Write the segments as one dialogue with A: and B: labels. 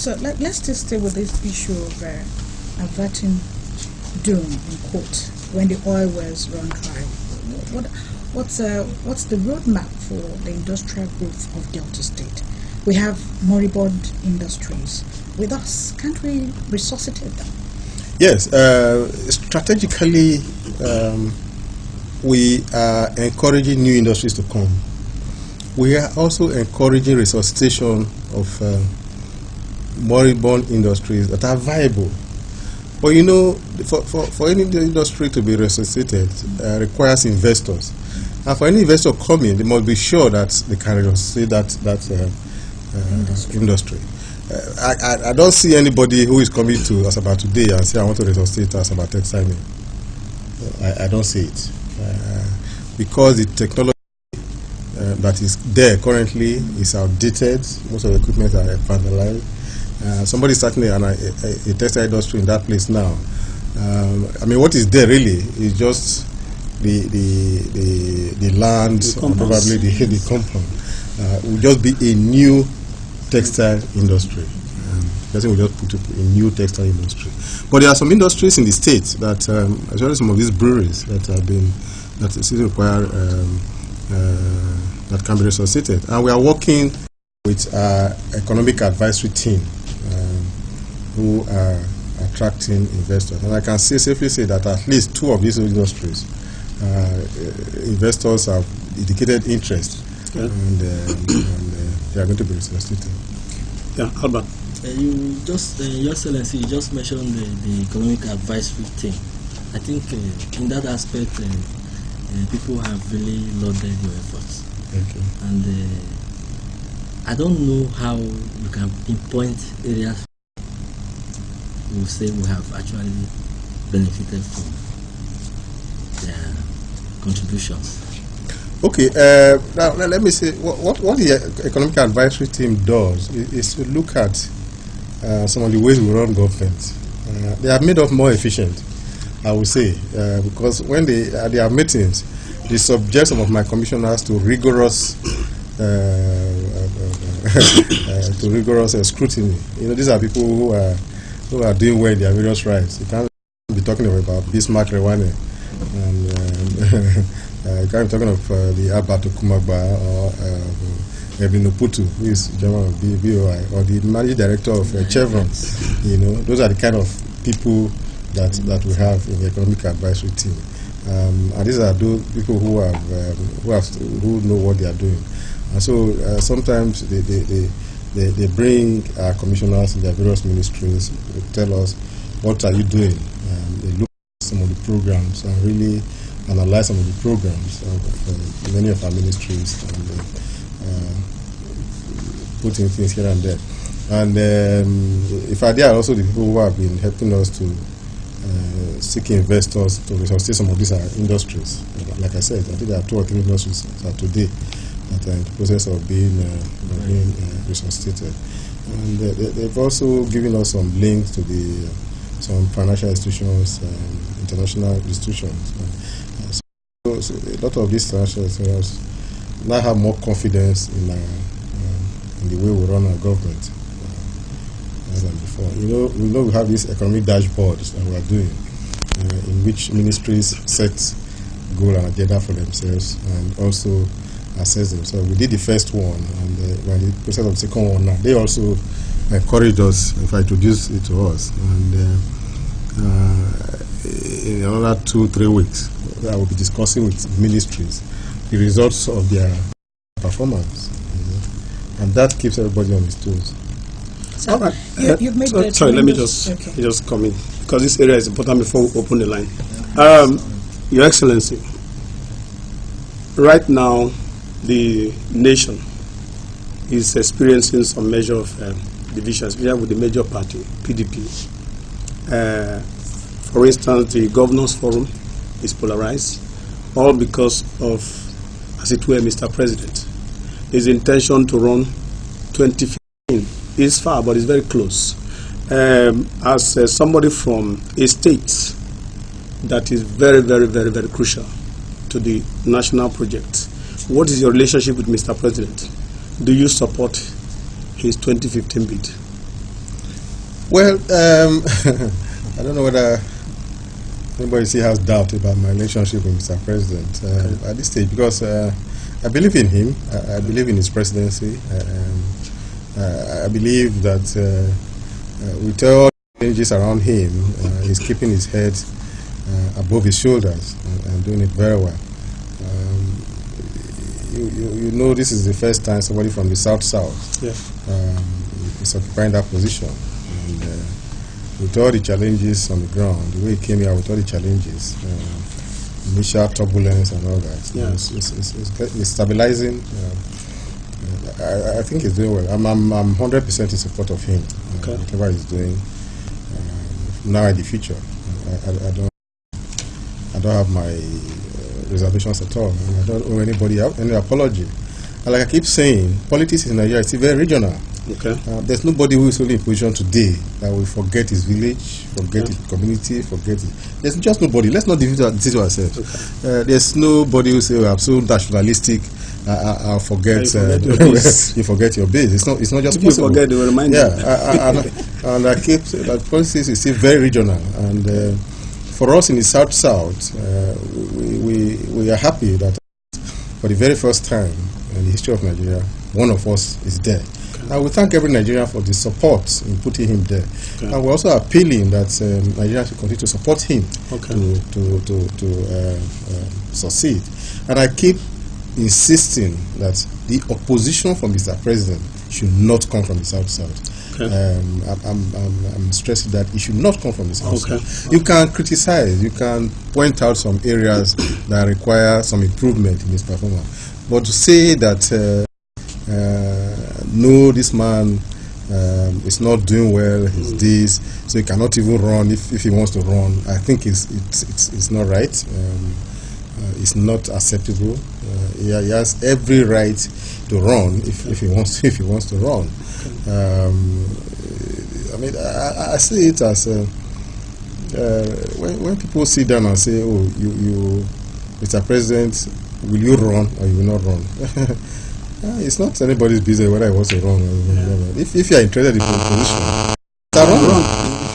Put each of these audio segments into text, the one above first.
A: So let's just stay with this issue of averting doom in quote when the oil wells run dry. What's the roadmap for the industrial growth of Delta State? We have moribund industries with us. Can't we resuscitate them?
B: Yes, strategically, we are encouraging new industries to come. We are also encouraging resuscitation of moribund industries that are viable. But you know, for any industry to be resuscitated requires investors. And for any investor coming, they must be sure that they can resuscitate that industry. I don't see anybody who is coming to Asaba today and say, I want to resuscitate Asaba textile mill. I don't see it. Because the technology that is there currently is outdated. Most of the equipment are vandalized. Somebody is starting a textile industry in that place now. I mean, what is there really is just the land, and probably the compound. Will just be a new textile industry. I think we just put a new textile industry. But there are some industries in the state that, as well as some of these breweries that have been, that still require, that can be resuscitated. And we are working with our economic advisory team who are attracting investors. And I can safely say that at least 2 of these industries, investors have indicated interest, and they are going to be resuscitated.
C: Yeah, Albert.
D: You just, Your Excellency, you just mentioned the economic advisory team. I think in that aspect, people have really lauded your efforts.
B: Thank you.
D: And I don't know how you can pinpoint areas we say we have actually benefited from their contributions.
B: Okay, now let me say what the economic advisory team does is to look at some of the ways we run government. They are made up more efficient, I would say, because when they have meetings, they subject some of my commissioners to rigorous scrutiny. You know, these are people who are doing well in their various rights. You can't be talking about Bismarck Rewane, and you can't be talking of the Alberto Kumagba or Ebin Oputu, who is Chairman of BOI, or the Managing Director of Chevron. You know, those are the kind of people that we have in the economic advisory team. And these are those people who know what they are doing. And so sometimes they bring our commissioners in their various ministries to tell us, what are you doing? They look at some of the programs and really analyze some of the programs of many of our ministries and put in things here and there. And if they are also the people who have been helping us to seek investors to resuscitate some of these industries. Like I said, I think there are 2 or 3 industries today that are in the process of being resuscitated. And they've also given us some links to some financial institutions and international institutions. So a lot of these financial institutions now have more confidence in the way we run our government than before. You know, we have these economic dashboards that we are doing, in which ministries set goal and agenda for themselves and also assess themselves. We did the first one, and we're in the process of the second one now. They also encouraged us, if I introduced it to us, and in another 2-3 weeks, I will be discussing with ministries the results of their performance, and that keeps everybody on his toes.
A: So
C: all right.
A: You've made
C: sorry, let me just come in, because this area is important before we open the line. Your Excellency, right now the nation is experiencing some measure of divisions, especially with the major party, PDP. For instance, the Governors Forum is polarized, all because of, as it were, Mr. President. His intention to run 2015 is far, but it's very close. As somebody from a state that is very, very, very, very crucial to the national project, what is your relationship with Mr. President? Do you support his 2015 bid?
B: Well, I don't know whether anybody still has doubt about my relationship with Mr. President at this stage, because I believe in him. I believe in his presidency. I believe that with all the changes around him, he's keeping his head above his shoulders and doing it very well. You know, this is the first time somebody from the South is occupying that position. And with all the challenges on the ground, the way he came here with all the challenges, initial turbulence and all that, it's stabilizing. I think he's doing well. I'm 100% in support of him. Whatever he's doing now and the future. I don't have my reservations at all. And I don't owe anybody any apology. And like I keep saying, politics in Nigeria is still very regional. There's nobody who is only in position today that will forget his village, forget his community, forget it. There's just nobody. Let's not deceive ourselves. There's nobody who say, oh, I'm so nationalistic, I'll forget. You forget your base. It's not just possible.
C: You forget, they will remind you.
B: And I keep saying that politics is still very regional. And for us in the South, we are happy that for the very first time in the history of Nigeria, one of us is there. And we thank every Nigerian for the support in putting him there. And we're also appealing that Nigeria should continue to support him to succeed. And I keep insisting that the opposition from Mr. President should not come from the South. I'm stressing that it should not come from the South. You can criticize, you can point out some areas that require some improvement in his performance, but to say that no, this man is not doing well, he's this, so he cannot even run if he wants to run, I think it's not right. It's not acceptable. He has every right to run if he wants to run. I mean, I see it as when people sit down and say, "Oh, you, Mr. President, will you run or you will not run?" It's not anybody's business whether he wants to run or not. If you are interested in the position, start run.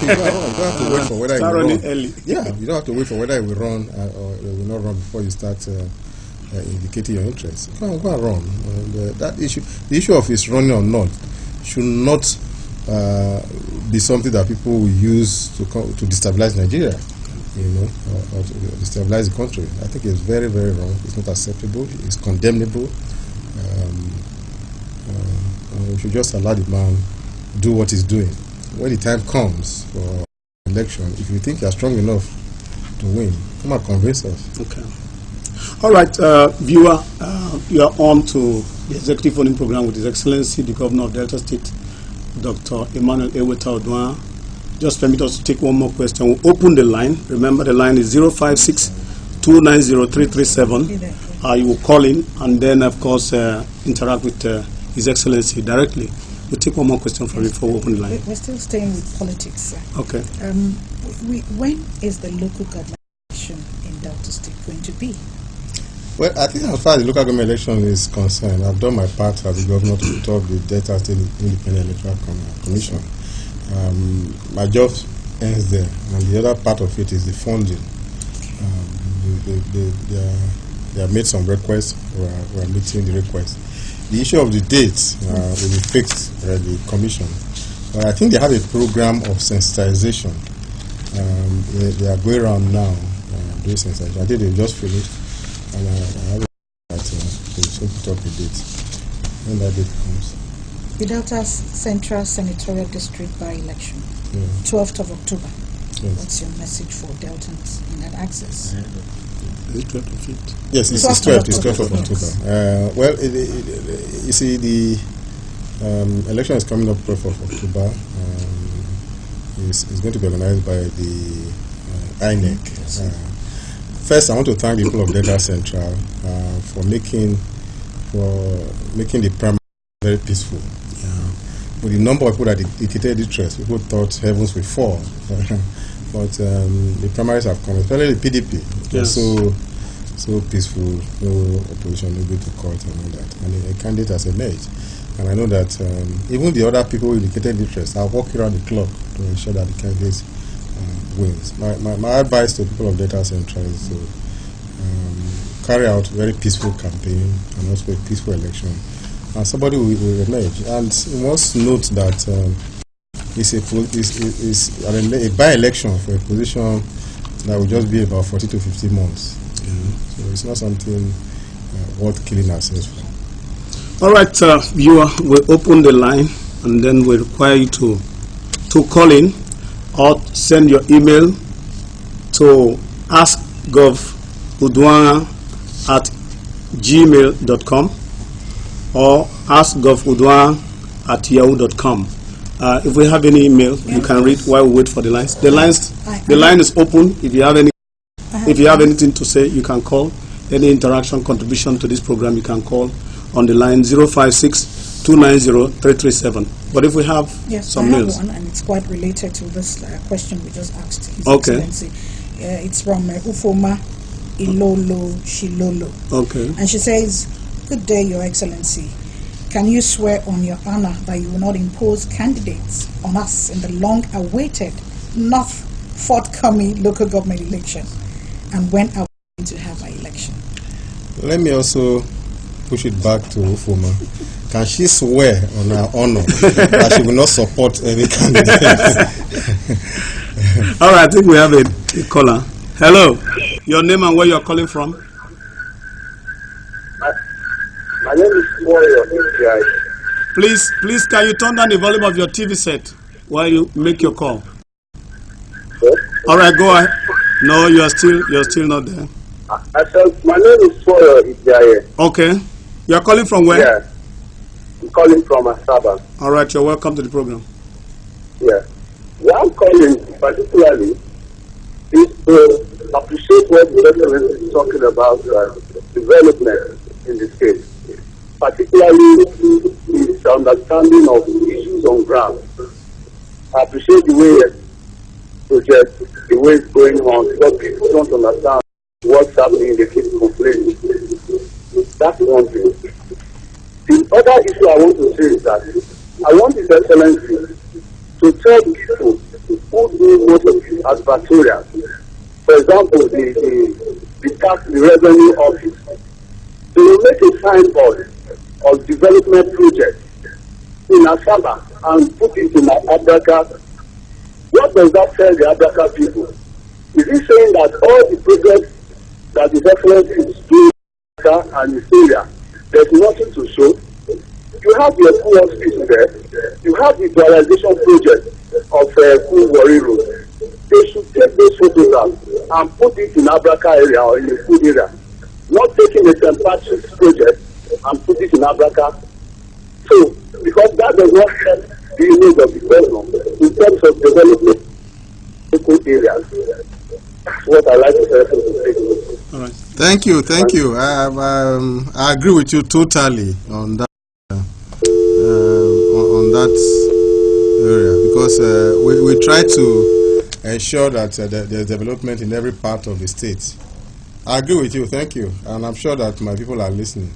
B: You don't have to wait for whether he will run.
C: Early.
B: Yeah, you don't have to wait for whether he will run or he will not run before you start indicating your interest. Go and run. And, the issue of his running or not should not be something that people will use to destabilize Nigeria, or to destabilize the country. I think it's very, very wrong. It's not acceptable. It's condemnable. We should just allow the man do what he's doing. When the time comes for election, if you think you're strong enough to win, come and convince us.
C: Okay. All right, viewer, you are on to the executive phone-in program with His Excellency, the Governor of Delta State, Dr. Emmanuel Uduaghan. Just permit us to take one more question. We'll open the line. Remember, the line is 056-290-337. You will call in and then, of course, interact with His Excellency directly. We'll take one more question from you before we open the line.
A: We're still staying with politics.
C: Okay.
A: When is the local government election in Delta State going to be?
B: Well, I think as far as the local government election is concerned, I've done my part as the governor to talk the Delta State Independent Electoral Commission. My job ends there, and the other part of it is the funding. They have made some requests. We are meeting the requests. The issue of the dates will be fixed by the commission. But I think they have a program of sensitization. They are going around now doing sensitization. I think they just finished, and I have that they should put up a date when that date comes.
A: The Delta Central Senatorial District by-election, 12th of October. Yes. What's your message for Deltans in that access?
C: Is it 12th or 5th?
B: Yes, it's 12th. It's 12th of October. Well, you see, the election is coming up 12th of October. It's going to be organized by the INEC. First, I want to thank the people of Delta Central for making the primary very peaceful. With the number of people that indicated interest, people thought heavens will fall. But the primaries have come, especially the PDP. It was so peaceful, no opposition, no go to court and all that. And a candidate has emerged. And I know that even the other people who indicated interest are walking around the clock to ensure that the candidate wins. My advice to people of Delta Central is to carry out a very peaceful campaign and also a peaceful election. And somebody will emerge. And we must note that it's a by-election for a position that will just be about 40 to 50 months. So it's not something worth killing ourselves for.
C: All right, viewer, we'll open the line and then we require you to call in or send your email to askgovuduaghan at gmail.com or askgovuduaghan at yahoo.com. If we have any email, you can read while we wait for the lines. The line is open. If you have anything to say, you can call. Any interaction, contribution to this program, you can call on the line 056-290-337. But if we have some mails,
A: one, and it's quite related to this question we just asked His
C: Okay.
A: Excellency. It's from Ufoma Ilolo Shilolo.
C: okay.
A: And she says, "Good day, Your Excellency. Can you swear on your honor that you will not impose candidates on us in the long-awaited, not forthcoming local government election? And when are we going to have our election?"
B: Let me also push it back to Ufoma. Can she swear on her honor that she will not support any candidate?
C: All right, I think we have a caller. Hello, your name and where you're calling from?
E: My name is Warrior.
C: Please, can you turn down the volume of your TV set while you make your call?
E: Yes?
C: All right, go ahead. No, you're still not there.
E: I said, my name is Warrior.
C: Okay, you're calling from where?
E: Yeah. I'm calling from Asaba.
C: All right, you're welcome to the program.
E: Yeah. What I'm calling particularly is to appreciate what the Governor is talking about development in the state, particularly his understanding of issues on ground. I appreciate the way project, the way it's going on, because people don't understand what's happening, they keep complaining. That's one thing. The other issue I want to say is that I want His Excellency to tell people who do most of the advertorial. For example, the tax, the revenue office. They will make a signboard of development projects in Asaba and put it in Abraka. What does that tell the Abraka people? Is it saying that all the projects that the Excellency is doing and his area, there's nothing to show? You have your pool hospital there. You have the dualization project of Cool Warri Road. They should take those photographs and put it in Abraka area or in a food area. Not taking a St. Patrick's project and put it in Abraka. So, because that does not help the image of the government in terms of developing local areas. That's what I like to say.
C: All right.
B: Thank you. I agree with you totally on that area, because we try to ensure that there's development in every part of the state. I agree with you. Thank you, and I'm sure that my people are listening.